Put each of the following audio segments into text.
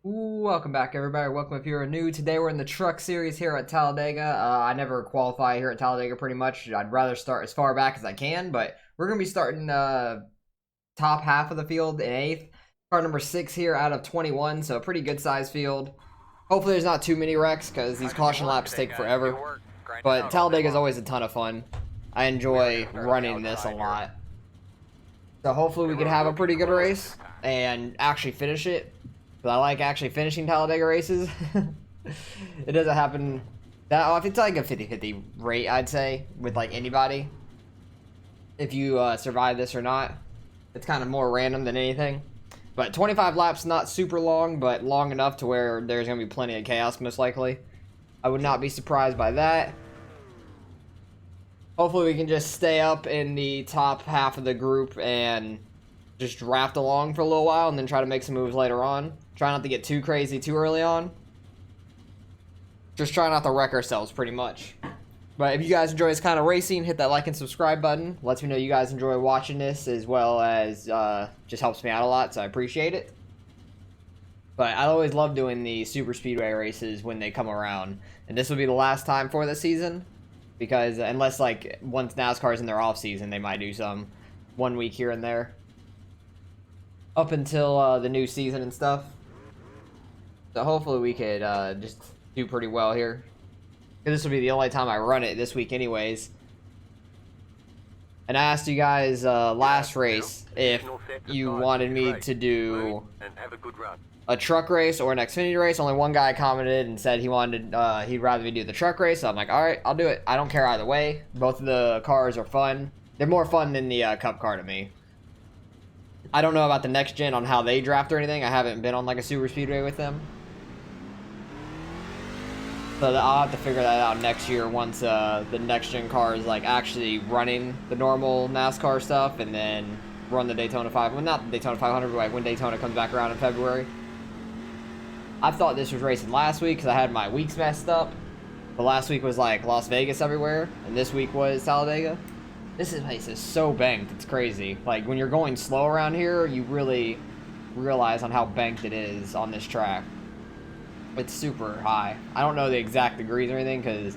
Welcome back, everybody. Welcome if you're new. Today we're in the truck series here at Talladega. I never qualify here at Talladega pretty much. I'd rather start as far back as I can, but we're going to be starting top half of the field in 8th. Car number 6 here out of 21, so a pretty good size field. Hopefully there's not too many wrecks because these caution laps take forever. But Talladega is always a ton of fun. I enjoy running this a lot. So hopefully we can have a pretty good race and actually finish it. But I like actually finishing Talladega races. It doesn't happen that often. It's like a 50-50 rate, I'd say, with like anybody. If you survive this or not. It's kind of more random than anything. But 25 laps, not super long, but long enough to where there's going to be plenty of chaos, most likely. I would not be surprised by that. Hopefully we can just stay up in the top half of the group and just draft along for a little while and then try to make some moves later on. Try not to get too crazy too early on. Just try not to wreck ourselves pretty much. But if you guys enjoy this kind of racing, hit that like and subscribe button. Lets me know you guys enjoy watching this, as well as just helps me out a lot, so I appreciate it. But I always love doing the super speedway races when they come around. And this will be the last time for the season. Because unless like once NASCAR's in their off season, they might do some 1 week here and there. Up until the new season and stuff. So hopefully we could just do pretty well here. Because this will be the only time I run it this week anyways. And I asked you guys last race if you wanted me to do a truck race or an Xfinity race. Only one guy commented and said he wanted he'd rather me do the truck race. So I'm like, alright, I'll do it. I don't care either way. Both of the cars are fun. They're more fun than the Cup car to me. I don't know about the next gen on how they draft or anything. I haven't been on like a super speedway with them. So I'll have to figure that out next year once the next gen car is like actually running the normal NASCAR stuff, and then run the Daytona 500. Well, not the Daytona 500, but like when Daytona comes back around in February. I thought this was racing last week because I had my weeks messed up. But last week was like Las Vegas everywhere, and this week was Talladega. This place is so banked, it's crazy. Like, when you're going slow around here, you really realize on how banked it is on this track. It's super high. I don't know the exact degrees or anything, because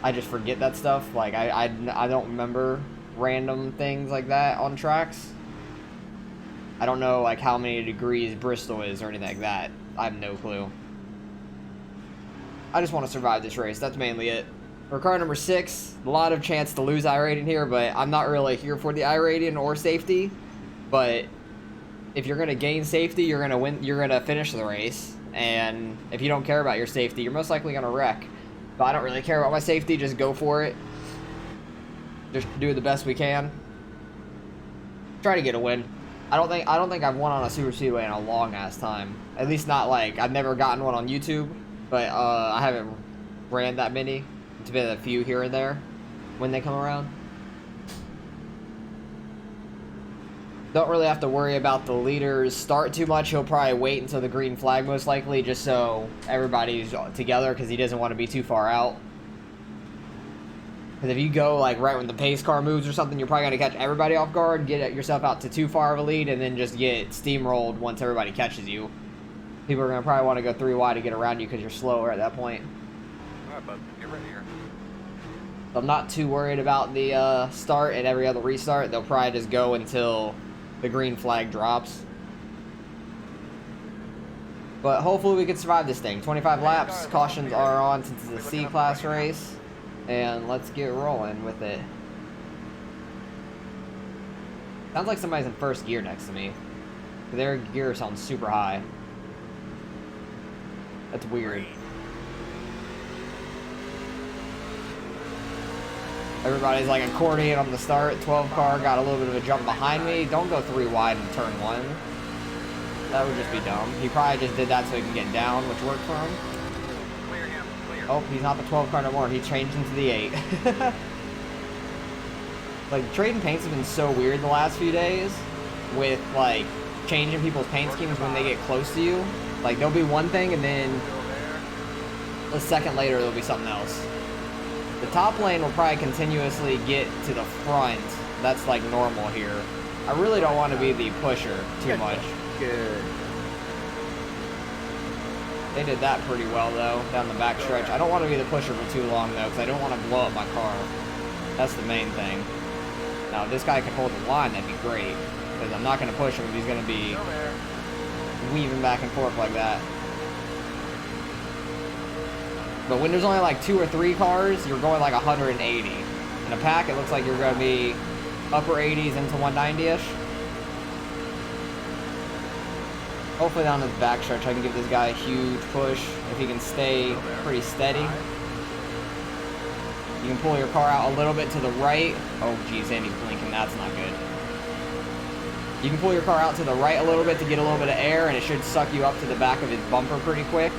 I just forget that stuff. Like, I don't remember random things like that on tracks. I don't know, like, how many degrees Bristol is or anything like that. I have no clue. I just want to survive this race. That's mainly it. For car number 6, a lot of chance to lose iRating here, but I'm not really here for the iRating or safety. But if you're going to gain safety, you're going to win. You're going to finish the race. And if you don't care about your safety, you're most likely going to wreck. But I don't really care about my safety. Just go for it. Just do the best we can. Try to get a win. I don't think I've won on a super speedway in a long ass time. At least not like I've never gotten one on YouTube, but I haven't ran that many. It's been a few here and there when they come around. Don't really have to worry about the leader's start too much. He'll probably wait until the green flag most likely, just so everybody's together, because he doesn't want to be too far out. Because if you go like right when the pace car moves or something, you're probably going to catch everybody off guard, get yourself out to too far of a lead, and then just get steamrolled once everybody catches you. People are going to probably want to go 3 wide to get around you because you're slower at that point. Alright, bud, get right here. I'm not too worried about the start and every other restart. They'll probably just go until the green flag drops. But hopefully we can survive this thing. 25 laps. Cautions are on since it's a C-class race. And let's get rolling with it. Sounds like somebody's in first gear next to me. Their gear sounds super high. That's weird. Everybody's like accordion on the start. 12 car got a little bit of a jump behind me. Don't go 3 wide in turn 1. That would just be dumb. He probably just did that so he can get down, which worked for him. Clear him, clear. Oh, he's not the 12 car no more. He changed into the 8. Like, trading paints have been so weird the last few days with, like, changing people's paint schemes when they get close to you. Like, there'll be one thing and then a second later there'll be something else. The top lane will probably continuously get to the front. That's like normal here. I really don't want to be the pusher too much. Good. They did that pretty well, though, down the back stretch. I don't want to be the pusher for too long, though, because I don't want to blow up my car. That's the main thing. Now, if this guy can hold the line, that'd be great. Because I'm not going to push him if he's going to be weaving back and forth like that. But when there's only like 2 or 3 cars, you're going like 180. In a pack, it looks like you're going to be upper 80s into 190-ish. Hopefully down this backstretch I can give this guy a huge push if he can stay pretty steady. You can pull your car out a little bit to the right. Oh geez, Andy's blinking, that's not good. You can pull your car out to the right a little bit to get a little bit of air, and it should suck you up to the back of his bumper pretty quick.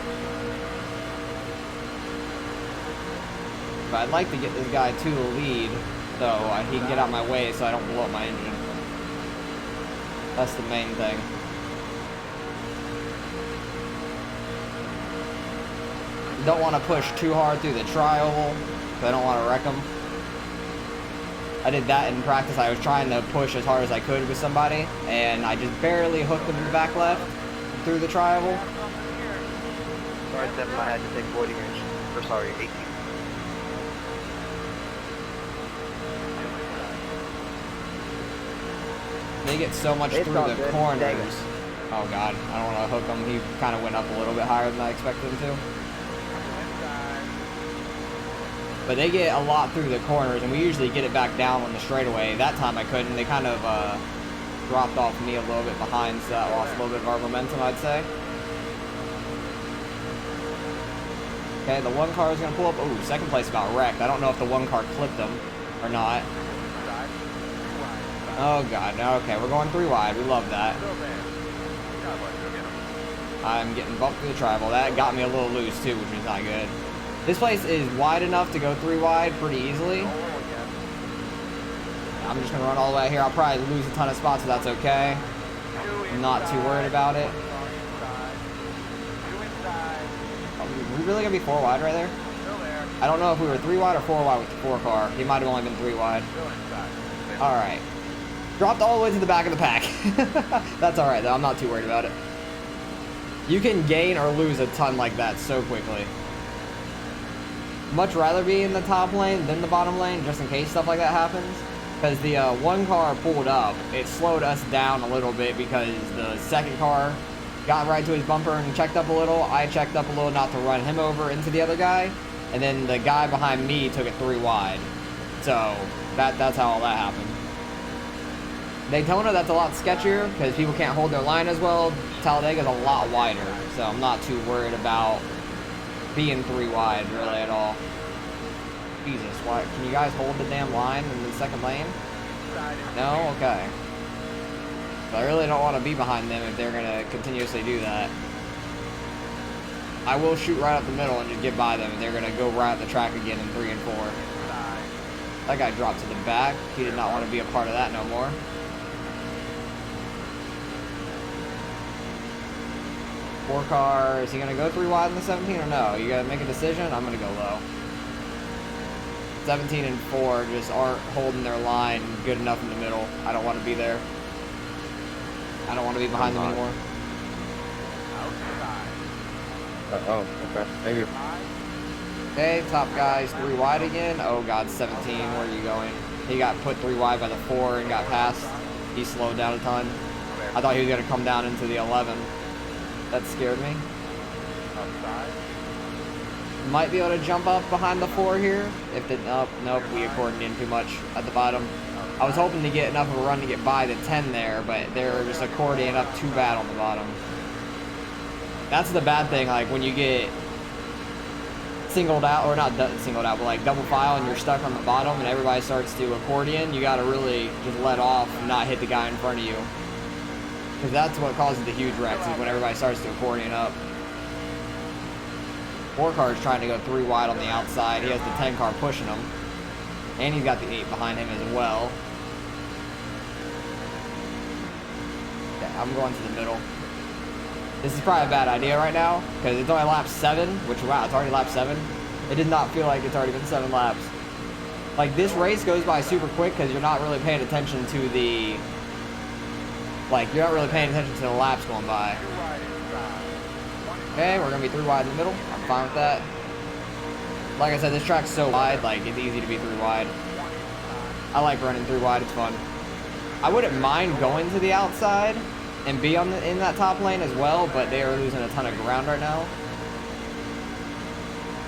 But I'd like to get this guy to the lead, so he can get out of my way so I don't blow up my engine. That's the main thing. Don't want to push too hard through the tri-oval, because I don't want to wreck them. I did that in practice. I was trying to push as hard as I could with somebody, and I just barely hooked them in the back left through the tri-oval. Sorry, Devin, I had to take 40 inch. Or sorry, 18. They get so much through the corners. Oh god, I don't want to hook him. He kind of went up a little bit higher than I expected him to. But they get a lot through the corners, and we usually get it back down on the straightaway. That time I couldn't. They kind of dropped off me a little bit behind, so that lost a little bit of our momentum, I'd say. Okay, the one car is going to pull up. Ooh, second place got wrecked. I don't know if the one car clipped them or not. Oh god, okay, we're going 3 wide. We love that. I'm getting bumped through the tri-oval. That got me a little loose too, which is not good. This place is wide enough to go 3 wide pretty easily. I'm just gonna run all the way here. I'll probably lose a ton of spots, so that's okay. I'm not too worried about it. Are we really gonna be 4 wide right there? I don't know if we were 3 wide or 4 wide with the 4 car. He might have only been 3 wide. Alright. Dropped all the way to the back of the pack. That's alright though, I'm not too worried about it. You can gain or lose a ton like that so quickly. Much rather be in the top lane than the bottom lane, just in case stuff like that happens. Because the one car pulled up, it slowed us down a little bit because the second car got right to his bumper and checked up a little. I checked up a little not to run him over into the other guy. And then the guy behind me took it 3 wide. So that's how all that happened. Daytona, that's a lot sketchier because people can't hold their line as well. Talladega is a lot wider, so I'm not too worried about being 3 wide really at all. Jesus, why can you guys hold the damn line in the second lane? No? Okay. So I really don't want to be behind them if they're gonna continuously do that. I will shoot right up the middle and just get by them if they're gonna go right at the track again in 3 and 4. That guy dropped to the back. He did not want to be a part of that no more. Four car, is he gonna go 3 wide in the 17 or no? You gotta make a decision. I'm gonna go low. 17 and 4 just aren't holding their line good enough in the middle. I don't want to be there. I don't want to be behind them anymore. Oh, okay. Maybe. Okay, top guy's 3 wide again. Oh god, 17, where are you going? He got put 3 wide by the 4 and got past. He slowed down a ton. I thought he was gonna come down into the 11. That scared me. Might be able to jump up behind the 4 here. If the nope, we accorded in too much at the bottom. I was hoping to get enough of a run to get by the 10 there, but they're just accordioning up too bad on the bottom. That's the bad thing, like when you get singled out, or not singled out, but like double file and you're stuck on the bottom and everybody starts to accordion, you gotta really just let off and not hit the guy in front of you. Because that's what causes the huge wrecks, is when everybody starts to accordion up. 4 car is trying to go 3 wide on the outside. He has the 10 car pushing him. And he's got the 8 behind him as well. Okay, I'm going to the middle. This is probably a bad idea right now, because it's only lap 7, which, wow, it's already lap 7. It did not feel like it's already been 7 laps. Like, this race goes by super quick because you're not really paying attention to the... Like, you're not really paying attention to the laps going by. Okay, we're gonna be 3 wide in the middle. I'm fine with that. Like I said, this track's so wide, like it's easy to be 3 wide. I like running 3 wide, it's fun. I wouldn't mind going to the outside and be on in that top lane as well, but they are losing a ton of ground right now.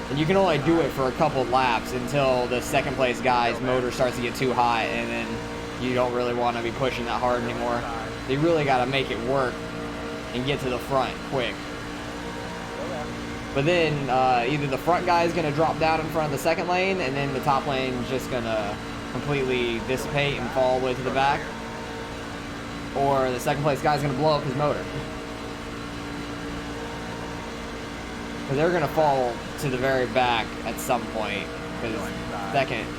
And you can only do it for a couple laps until the second place guy's motor starts to get too hot, and then you don't really want to be pushing that hard anymore. You really got to make it work and get to the front quick. But then either the front guy is going to drop down in front of the second lane, and then the top lane is just going to completely dissipate and fall all the way to the back. Or the second place guy's going to blow up his motor. Because they're going to fall to the very back at some point. Because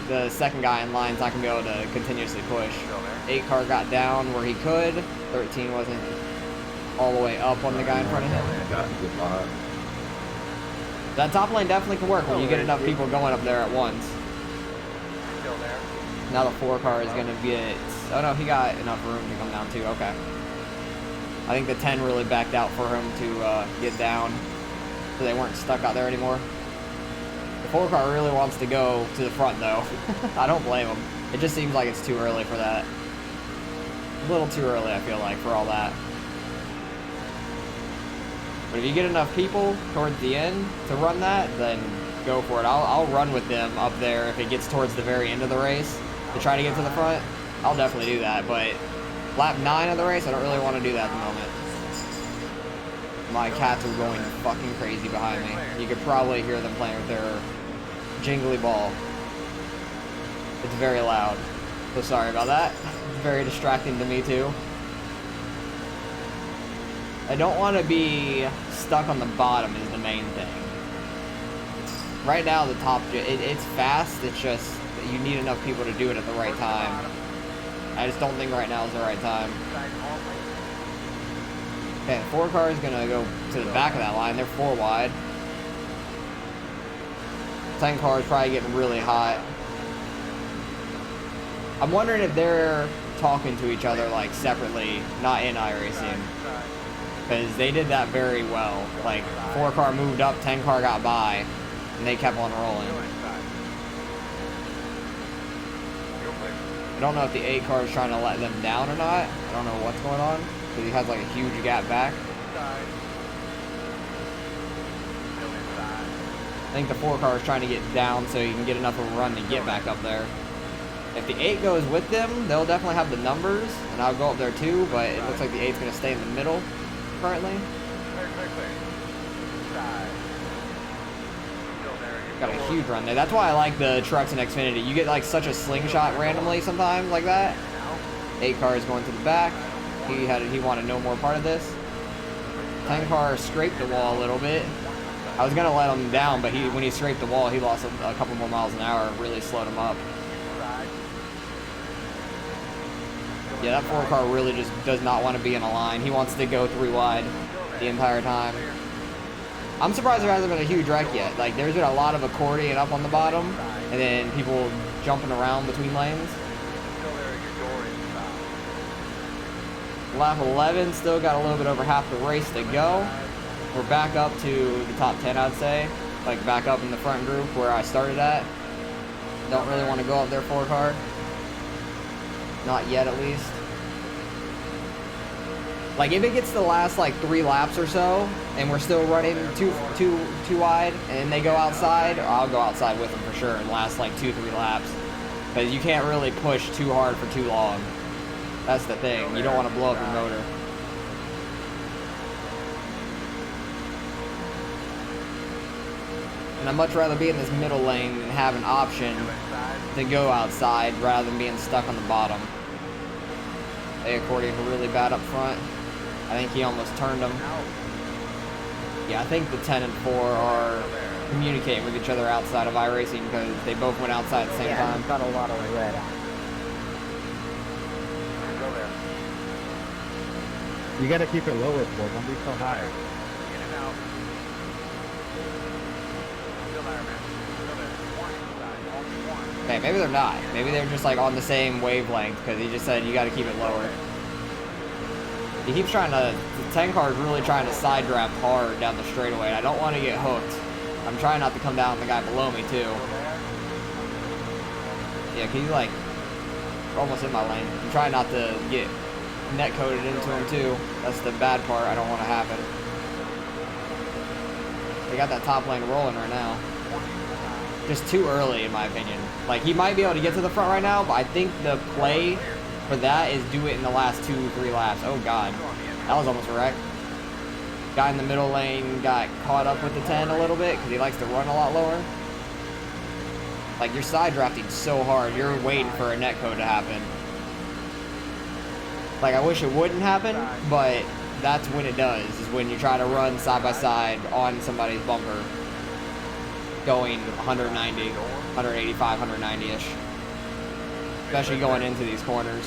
the second guy in line's not going to be able to continuously push. 8 car got down where he could. 13 wasn't all the way up on the guy in front of him. That top lane definitely can work when you get enough people going up there at once. Now the 4 car is going to get... Oh no, he got enough room to come down too. Okay. I think the 10 really backed out for him to get down. So they weren't stuck out there anymore. The 4 car really wants to go to the front though. I don't blame him. It just seems like it's too early for that. A little too early, I feel like, for all that. But if you get enough people towards the end to run that, then go for it. I'll run with them up there if it gets towards the very end of the race to try to get to the front. I'll definitely do that, but lap 9 of the race, I don't really want to do that at the moment. My cats are going fucking crazy behind me. You could probably hear them playing with their jingly ball. It's very loud, so sorry about that. It's very distracting to me too. I don't want to be stuck on the bottom is the main thing. Right now the top, it's fast, it's just you need enough people to do it at the right time. I just don't think right now is the right time. Okay, 4 car is gonna go to the back of that line. They're 4 wide. 10 car is probably getting really hot. I'm wondering if they're talking to each other like separately, not in iRacing. Because they did that very well. Like 4 car moved up, 10 car got by, and they kept on rolling. I don't know if the 8 car is trying to let them down or not. I don't know what's going on. Because he has like a huge gap back. I think the 4 car is trying to get down so he can get enough of a run to get back up there. If the 8 goes with them, they'll definitely have the numbers, and I'll go up there too, but it looks like the 8's going to stay in the middle currently. Got a huge run there. That's why I like the trucks in Xfinity. You get like such a slingshot randomly sometimes like that. 8 car is going to the back. He wanted no more part of this. 10 car scraped the wall a little bit. I was gonna let him down, but when he scraped the wall, he lost a couple more miles an hour. Really slowed him up. Yeah, that 4 car really just does not want to be in a line. He wants to go 3 wide the entire time. I'm surprised there hasn't been a huge wreck yet. Like, there's been a lot of accordion up on the bottom, and then people jumping around between lanes. Lap 11, still got a little bit over half the race to go. We're back up to the top 10, I'd say. Like, back up in the front group where I started at. Don't really want to go up there 4 car. Not yet, at least. Like, if it gets to the last, like, 3 laps or so, and we're still running too wide, and they go outside, I'll go outside with them for sure in the last, like, 2-3 laps. Because you can't really push too hard for too long. That's the thing. You don't want to blow up your motor. And I'd much rather be in this middle lane and have an option to go outside rather than being stuck on the bottom. They accordion really bad up front. I think he almost turned them. Yeah, I think the 10 and 4 are communicating with each other outside of iRacing because they both went outside at the same time. Got a lot of red. You gotta keep it lower, Paul. Don't be so high. Okay, maybe they're not. Maybe they're just like on the same wavelength because he just said you got to keep it lower. He keeps trying to 10 car is really trying to side draft hard down the straightaway. I don't want to get hooked. I'm trying not to come down on the guy below me too. Yeah, he's like almost in my lane. I'm trying not to get net coded into him too. That's the bad part. I don't want to happen. They got that top lane rolling right now. Just too early in my opinion. Like he might be able to get to the front right now, but I think the play for that is do it in the last 2-3 laps. Oh god, that was almost a wreck. Guy in the middle lane got caught up with the 10 a little bit because he likes to run a lot lower. Like you're side drafting so hard, you're waiting for a net code to happen. Like I wish it wouldn't happen, but that's when it does, is when you try to run side by side on somebody's bumper going 190, 185, 190-ish. Especially going into these corners.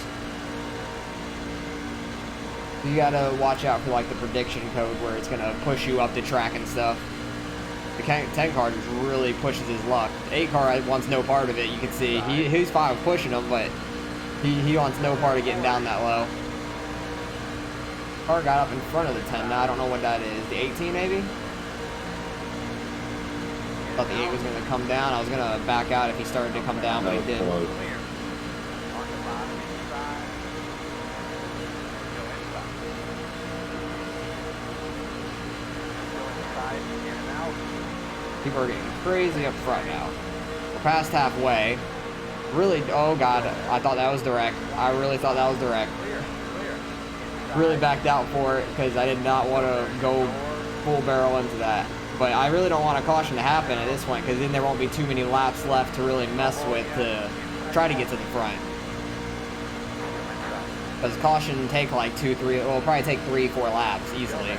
You gotta watch out for like the prediction code where it's gonna push you up the track and stuff. The 10 car just really pushes his luck. The 8 car wants no part of it. You can see he's fine with pushing him, but he wants no part of getting down that low. Car got up in front of the 10 now. I don't know what that is. The 18 maybe? Thought the 8 was gonna come down. I was gonna back out if he started to come down, but he didn't. People are getting crazy up front now. We're past halfway. Really, oh god, I thought that was direct. I really thought that was direct. Really backed out for it because I did not want to go full barrel into that. But I really don't want a caution to happen at this point because then there won't be too many laps left to really mess with to try to get to the front. Because caution take like 2, 3, well, it'll probably take 3, 4 laps easily.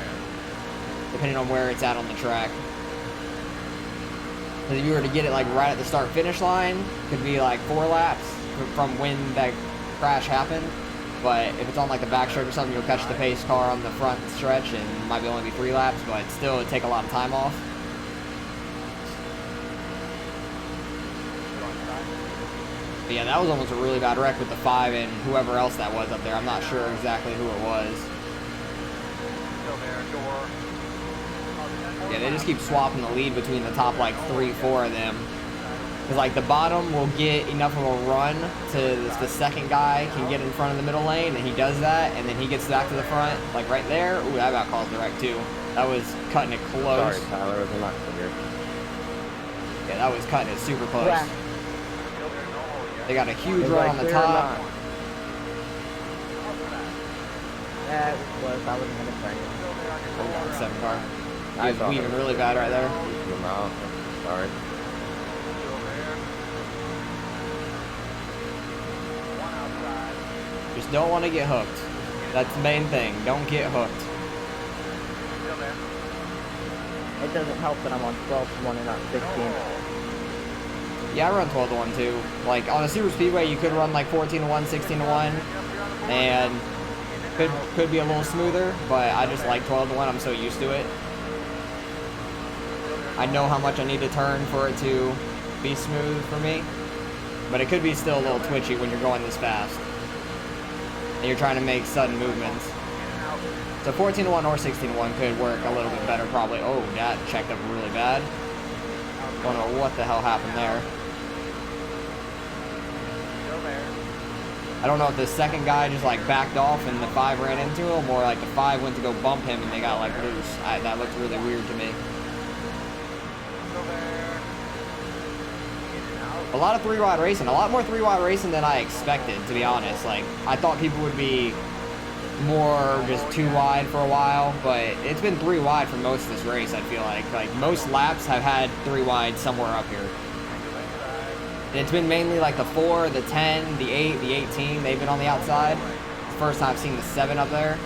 Depending on where it's at on the track. If you were to get it like right at the start finish line, could be like 4 laps from when that crash happened. But if it's on like the back stretch or something, you'll catch the pace car on the front stretch and it might be only be 3 laps, but still it'd take a lot of time off. But yeah, that was almost a really bad wreck with the 5 and whoever else that was up there. I'm not sure exactly who it was. Yeah, they just keep swapping the lead between the top like 3, 4 of them. Because like the bottom will get enough of a run to the second guy can get in front of the middle lane, and he does that, and then he gets back to the front, like right there. Ooh, that got caused direct too. That was cutting it close. Sorry, Tyler, I'm not clear. Yeah, that was cutting it super close. Yeah. They got a huge run on the top. Yeah, it was. I wasn't gonna say it. Hold on, 7 car. He was weaving really bad right there. Sorry. Just don't want to get hooked. That's the main thing. Don't get hooked. It doesn't help that I'm on 12-1 and not 16. Yeah, I run 12-1 too. Like on a super speedway, you could run like 14-1, 16-1, and could be a little smoother. But I just like 12-1. I'm so used to it. I know how much I need to turn for it to be smooth for me, but it could be still a little twitchy when you're going this fast and you're trying to make sudden movements. So 14-1 or 16-1 could work a little bit better probably. Oh, that checked up really bad. Don't know what the hell happened there. I don't know if the second guy just like backed off and the 5 ran into him, or like the 5 went to go bump him and they got like loose. That looked really weird to me. A lot of 3-wide racing, a lot more 3-wide racing than I expected, to be honest. Like, I thought people would be more just 2-wide for a while, but it's been 3-wide for most of this race, I feel like. Like, most laps have had 3-wide somewhere up here. And it's been mainly like the 4, the 10, the 8, the 18, they've been on the outside. It's the first time I've seen the 7 up there.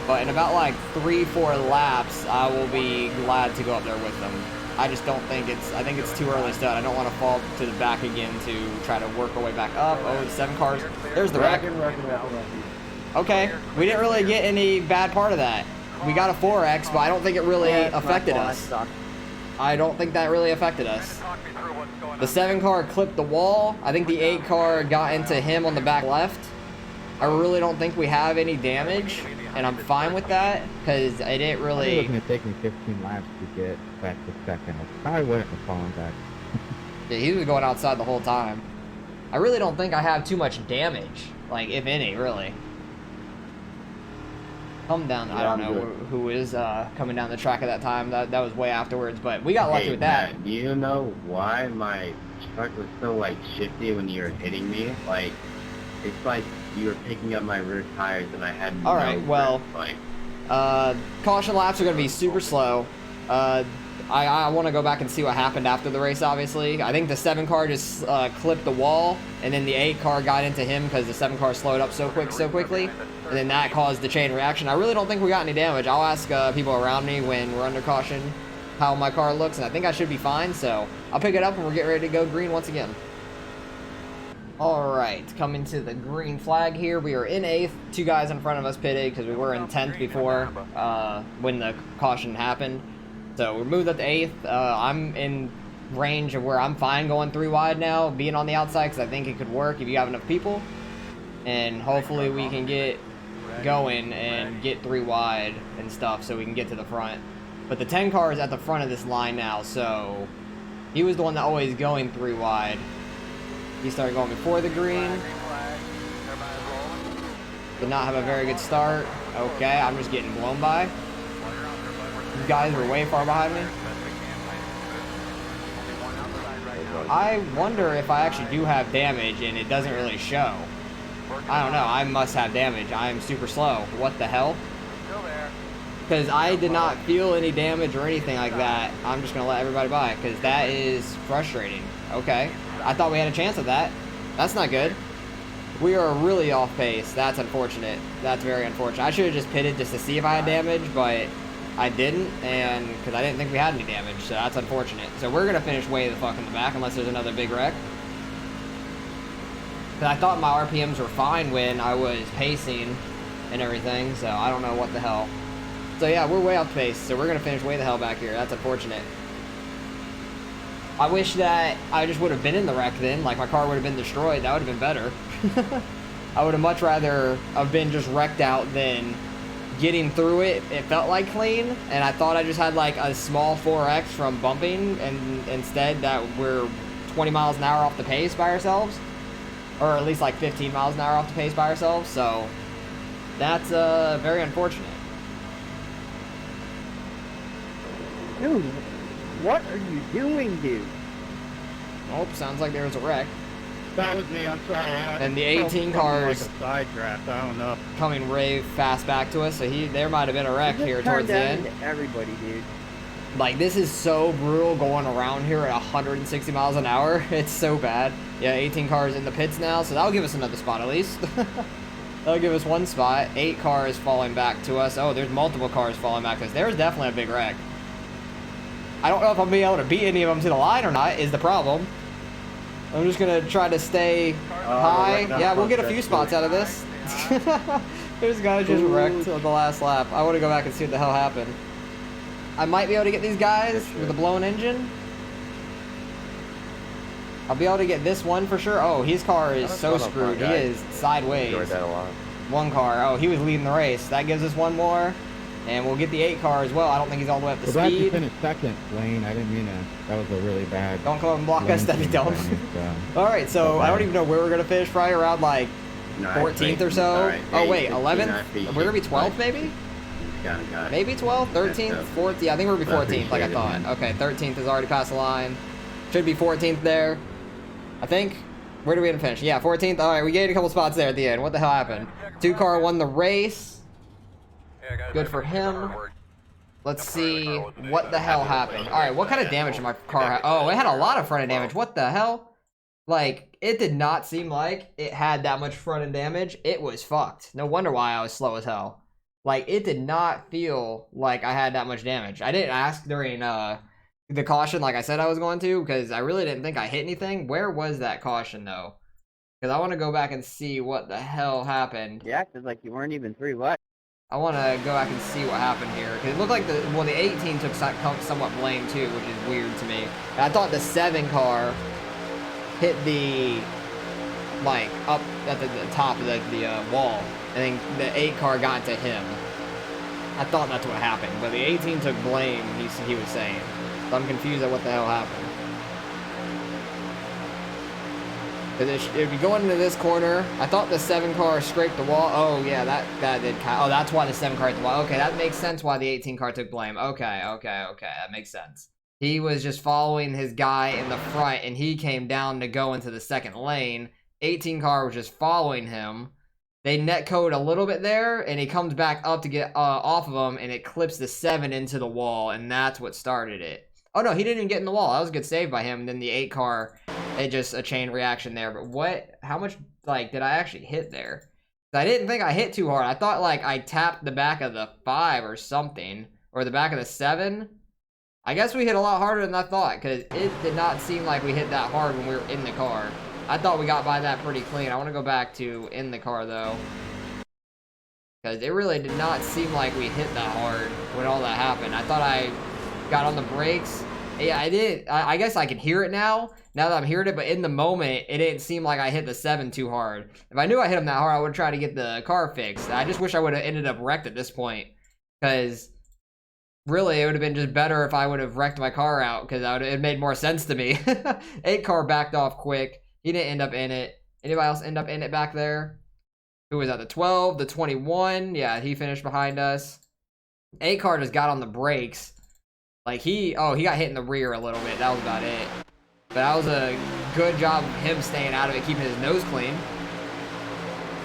But in about like 3, 4 laps, I will be glad to go up there with them. I just don't think I think it's too early still. I don't want to fall to the back again to try to work our way back up. Oh, the 7 cars. There's the wreck. Okay, we didn't really get any bad part of that. We got a 4X, but I don't think it really affected us. I don't think that really affected us. The 7 car clipped the wall. I think the 8 car got into him on the back left. I really don't think we have any damage, and I'm fine with that because it didn't It really. was going to take me 15 laps to get back to second. I wouldn't have fallen back. Yeah, he was going outside the whole time. I really don't think I have too much damage, like if any, really. Come down. I don't know who is coming down the track at that time. That was way afterwards, but we got lucky with that. Matt, do you know why my truck was so like shifty when you were hitting me? Like, it's like you were picking up my rear tires and I had no All right, well, grip, caution laps are going to be super slow. I want to go back and see what happened after the race, obviously. I think the 7 car just clipped the wall, and then the 8 car got into him because the 7 car slowed up so quickly, and then that caused the chain reaction. I really don't think we got any damage. I'll ask people around me when we're under caution how my car looks, and I think I should be fine, so I'll pick it up and we're getting ready to go green once again. Alright, coming to the green flag here. We are in 8th. 2 guys in front of us pitted because we were in 10th before when the caution happened. So we're moved up to 8th. I'm in range of where I'm fine going 3 wide now, being on the outside, because I think it could work if you have enough people. And hopefully we can get going and get 3 wide and stuff so we can get to the front. But the 10 car is at the front of this line now, so he was the one that always going 3 wide. He started going before the green. Did not have a very good start. Okay, I'm just getting blown by. You guys were way far behind me. I wonder if I actually do have damage and it doesn't really show. I don't know. I must have damage. I am super slow. What the hell? Because I did not feel any damage or anything like that. I'm just going to let everybody by because that is frustrating. Okay. I thought we had a chance at that. That's not good. We are really off pace. That's unfortunate. That's very unfortunate. I should have just pitted just to see if I had damage, but I didn't, and because I didn't think we had any damage, so that's unfortunate. So we're going to finish way the fuck in the back unless there's another big wreck. I thought my RPMs were fine when I was pacing and everything, so I don't know what the hell. So yeah, we're way off pace, so we're going to finish way the hell back here. That's unfortunate. I wish that I just would have been in the wreck then, like my car would have been destroyed. That would have been better. I would have much rather have been just wrecked out than getting through it. It felt like clean, and I thought I just had like a small 4X from bumping, and instead that we're 20 miles an hour off the pace by ourselves, or at least like 15 miles an hour off the pace by ourselves, so that's very unfortunate. Dude, what are you doing, dude? Oh, sounds like there's a wreck. That was me, I'm sorry. And the 18 cars like a side draft, I don't know. coming way fast back to us, so there might have been a wreck here towards the end. Everybody, dude. Like, this is so brutal going around here at 160 miles an hour. It's so bad. Yeah, 18 cars in the pits now, so that'll give us another spot at least. That'll give us 1 spot. 8 cars falling back to us. Oh, there's multiple cars falling back to us. There's definitely a big wreck. I don't know if I'll be able to beat any of them to the line or not, is the problem. I'm just going to try to stay high. Yeah, we'll get a few spots out of this. This guy just wrecked on the last lap. I want to go back and see what the hell happened. I might be able to get these guys with a blown engine. I'll be able to get this one for sure. Oh, his car is so screwed. He is sideways. Enjoyed that a lot. 1 car. Oh, he was leading the race. That gives us 1 more. And we'll get the 8 car as well. I don't think he's all the way up to Glad you speed. finished second, Wayne. I didn't mean to. That was a really bad. Don't come up and block us, that'd be dumb. So. Alright, so I don't even know where we're going to finish. Probably around like No, 14th or so. Oh, wait, 11th? We're going to be 12th maybe? Got it. Maybe 12th? 13th? 14th? Yeah, I think we're going to be 14th like I thought. Appreciate it, man. Okay, 13th is already past the line. Should be 14th there. I think. Where do we going to finish? Yeah, 14th. Alright, we gained a couple spots there at the end. What the hell happened? 2 car won the race. Good for him. Let's see what the hell happened. Alright, what kind of damage did my car have? Oh, it had a lot of front end damage. What the hell? Like, it did not seem like it had that much front end damage. It was fucked. No wonder why I was slow as hell. Like, it did not feel like I had that much damage. I didn't ask during the caution like I said I was going to, because I really didn't think I hit anything. Where was that caution, though? Because I want to go back and see what the hell happened. You acted like you weren't even 3 wide. I want to go back and see what happened here. Because it looked like the 18 took somewhat blame too, which is weird to me. And I thought the 7 car hit the, like, up at the top of the wall. And then the 8 car got to him. I thought that's what happened. But the 18 took blame, he was saying. So I'm confused at what the hell happened. If you go into this corner, I thought the 7 car scraped the wall. Oh, yeah, that did kind of, oh, that's why the 7 car hit the wall. Okay, that makes sense why the 18 car took blame. Okay, that makes sense. He was just following his guy in the front, and he came down to go into the second lane. 18 car was just following him. They netcode a little bit there, and he comes back up to get off of him, and it clips the 7 into the wall, and that's what started it. Oh, no, he didn't even get in the wall. That was a good save by him. And then the 8 car, it just a chain reaction there. But how much, like, did I actually hit there? I didn't think I hit too hard. I thought, like, I tapped the back of the 5 or something, or the back of the 7. I guess we hit a lot harder than I thought, because it did not seem like we hit that hard when we were in the car. I thought we got by that pretty clean. I want to go back to in the car, though, because it really did not seem like we hit that hard when all that happened. I thought I got on the brakes. Yeah, I did. I guess I can hear it now that I'm hearing it, but in the moment, it didn't seem like I hit the 7 too hard. If I knew I hit him that hard, I would try to get the car fixed. I just wish I would have ended up wrecked at this point, because really, it would have been just better if I would have wrecked my car out, because it made more sense to me. 8 car backed off quick. He didn't end up in it. Anybody else end up in it back there? Who was that? The 12, the 21. Yeah, he finished behind us. 8 car just got on the brakes. Like, he got hit in the rear a little bit. That was about it. But that was a good job of him staying out of it, keeping his nose clean.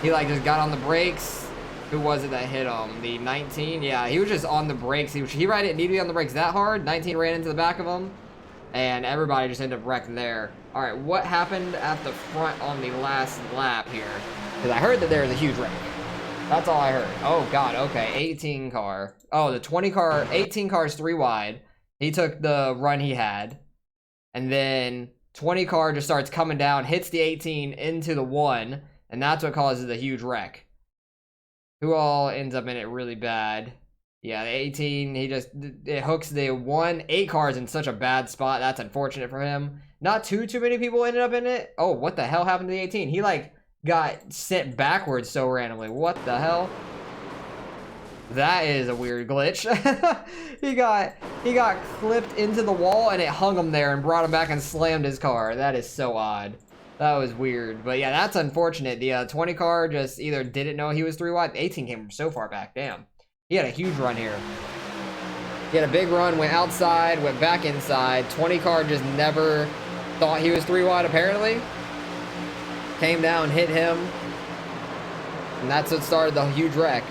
He, like, just got on the brakes. Who was it that hit him? The 19? Yeah, he was just on the brakes. He probably didn't need to be on the brakes that hard. 19 ran into the back of him. And everybody just ended up wrecked there. All right, what happened at the front on the last lap here? Because I heard that there was a huge wreck. That's all I heard. Oh, God, okay. 18 car. Oh, the 20 car, 18 car is 3 wide. He took the run he had. And then 20 car just starts coming down, hits the 18 into the 1. And that's what causes the huge wreck. Who all ends up in it really bad? Yeah, the 18, it hooks the 1. 8 cars in such a bad spot. That's unfortunate for him. Not too many people ended up in it. Oh, what the hell happened to the 18? He, like, got sent backwards so randomly. What the hell? That is a weird glitch. he got clipped into the wall, and it hung him there and brought him back and slammed his car. That is so odd. That was weird. But yeah, that's unfortunate. The 20 car just either didn't know he was 3 wide. 18 came from so far back. Damn. He had a huge run here. He had a big run, went outside, went back inside. 20 car just never thought he was 3 wide, apparently. Came down, hit him. And that's what started the huge wreck.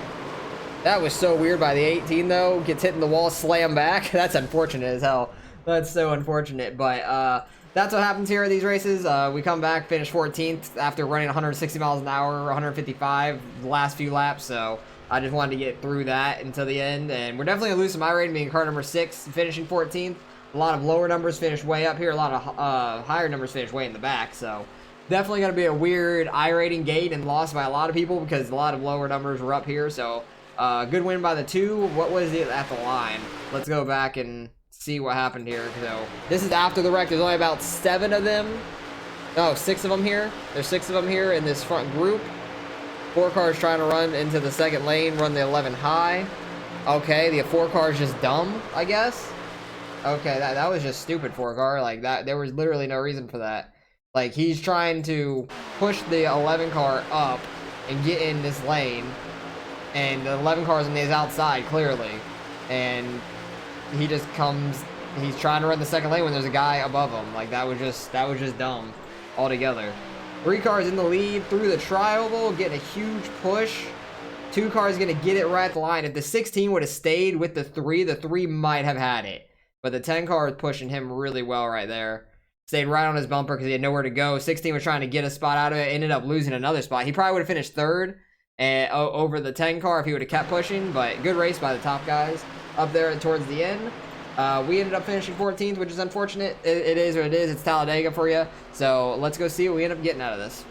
That was so weird by the 18, though. Gets hit in the wall, slam back. That's unfortunate as hell. That's so unfortunate. But that's what happens here at these races. We come back, finish 14th after running 160 miles an hour, 155 the last few laps. So I just wanted to get through that until the end. And we're definitely going to lose some iRating, being car number 6, finishing 14th. A lot of lower numbers finished way up here. A lot of higher numbers finished way in the back. So definitely going to be a weird iRating gate and lost by a lot of people because a lot of lower numbers were up here. So good win by the 2. What was it at the line? Let's go back and see what happened here. So this is after the wreck. There's only about 7 of them. No, 6 of them here. There's 6 of them here in this front group. 4 cars trying to run into the second lane, run the 11 high. Okay, the 4 car is just dumb, I guess. Okay, that was just stupid 4 car. Like, that, there was literally no reason for that. Like, he's trying to push the 11 car up and get in this lane. And the 11 car is on his outside, clearly. And he just comes, he's trying to run the second lane when there's a guy above him. Like, that was just dumb altogether. 3 cars in the lead through the tri-oval, getting a huge push. 2 cars going to get it right at the line. If the 16 would have stayed with the 3 might have had it. But the 10 car was pushing him really well right there. Stayed right on his bumper because he had nowhere to go. 16 was trying to get a spot out of it. Ended up losing another spot. He probably would have finished 3rd over the 10 car if he would have kept pushing. But good race by the top guys up there towards the end. We ended up finishing 14th, which is unfortunate. It is what it is. It's Talladega for you. So let's go see what we end up getting out of this.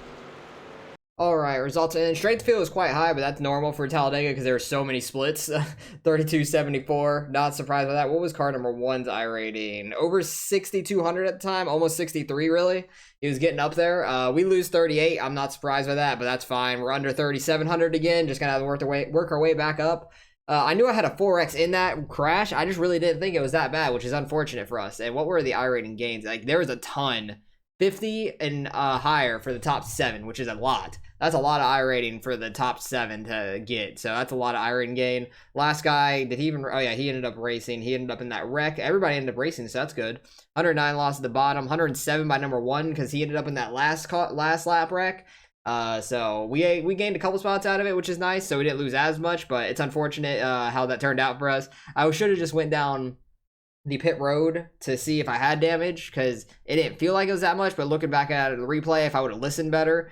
All right, results and strength field is quite high, but that's normal for Talladega because there are so many splits. 3274, not surprised by that. What was car number one's iRating? Over 6,200 at the time, almost 63 really. He was getting up there. We lose 38. I'm not surprised by that, but that's fine. We're under 3,700 again. Just gonna have to work our way back up. I knew I had a 4X in that crash. I just really didn't think it was that bad, which is unfortunate for us. And what were the iRating gains? Like there was a ton. 50 and higher for the top 7, which is a lot. That's a lot of iRating for the top 7 to get. So that's a lot of iRating gain. Last guy, did he even... Oh, yeah, he ended up racing. He ended up in that wreck. Everybody ended up racing, so that's good. 109 lost at the bottom. 107 by number 1 because he ended up in that last lap wreck. So we gained a couple spots out of it, which is nice. So we didn't lose as much, but it's unfortunate how that turned out for us. I should have just went down the pit road to see if I had damage because it didn't feel like it was that much, but looking back at the replay, if I would have listened better,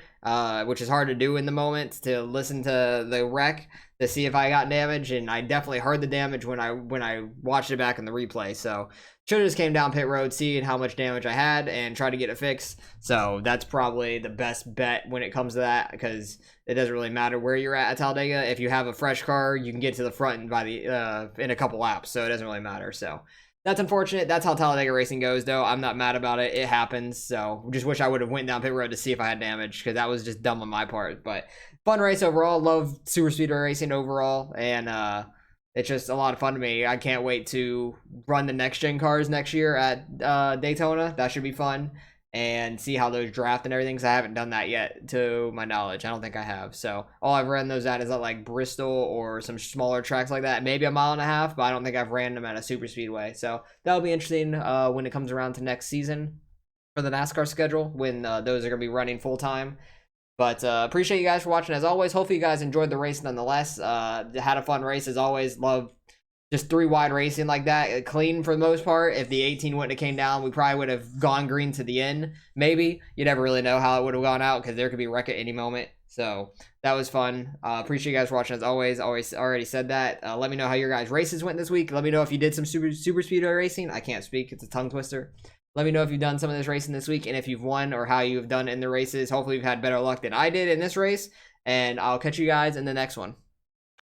which is hard to do in the moment, to listen to the wreck to see if I got damage, and I definitely heard the damage when I watched it back in the replay. So should have just came down pit road, seeing how much damage I had, and try to get it fixed. So that's probably the best bet when it comes to that, because it doesn't really matter where you're at Talladega. If you have a fresh car, you can get to the front by the in a couple laps, so it doesn't really matter. So that's unfortunate. That's how Talladega racing goes, though. I'm not mad about it. It happens. So just wish I would have went down pit road to see if I had damage, because that was just dumb on my part. But fun race overall. Love super speedway racing overall, and it's just a lot of fun to me. I can't wait to run the next gen cars next year at Daytona. That should be fun, and see how those draft and everything, because I haven't done that yet to my knowledge. I don't think I have. So all I've ran those at is at like Bristol or some smaller tracks like that, maybe a mile and a half, but I don't think I've ran them at a super speedway. So that'll be interesting when it comes around to next season for the NASCAR schedule, when those are going to be running full time. But appreciate you guys for watching as always. Hopefully you guys enjoyed the race nonetheless. Had a fun race as always. Love just 3 wide racing like that, clean for the most part. If the 18 wouldn't have came down, we probably would have gone green to the end. Maybe. You never really know how it would have gone out, because there could be a wreck at any moment. So that was fun. Appreciate you guys for watching as always. Already said that. Let me know how your guys' races went this week. Let me know if you did some super speedway racing. I can't speak. It's a tongue twister. Let me know if you've done some of this racing this week, and if you've won, or how you've done in the races. Hopefully you've had better luck than I did in this race. And I'll catch you guys in the next one.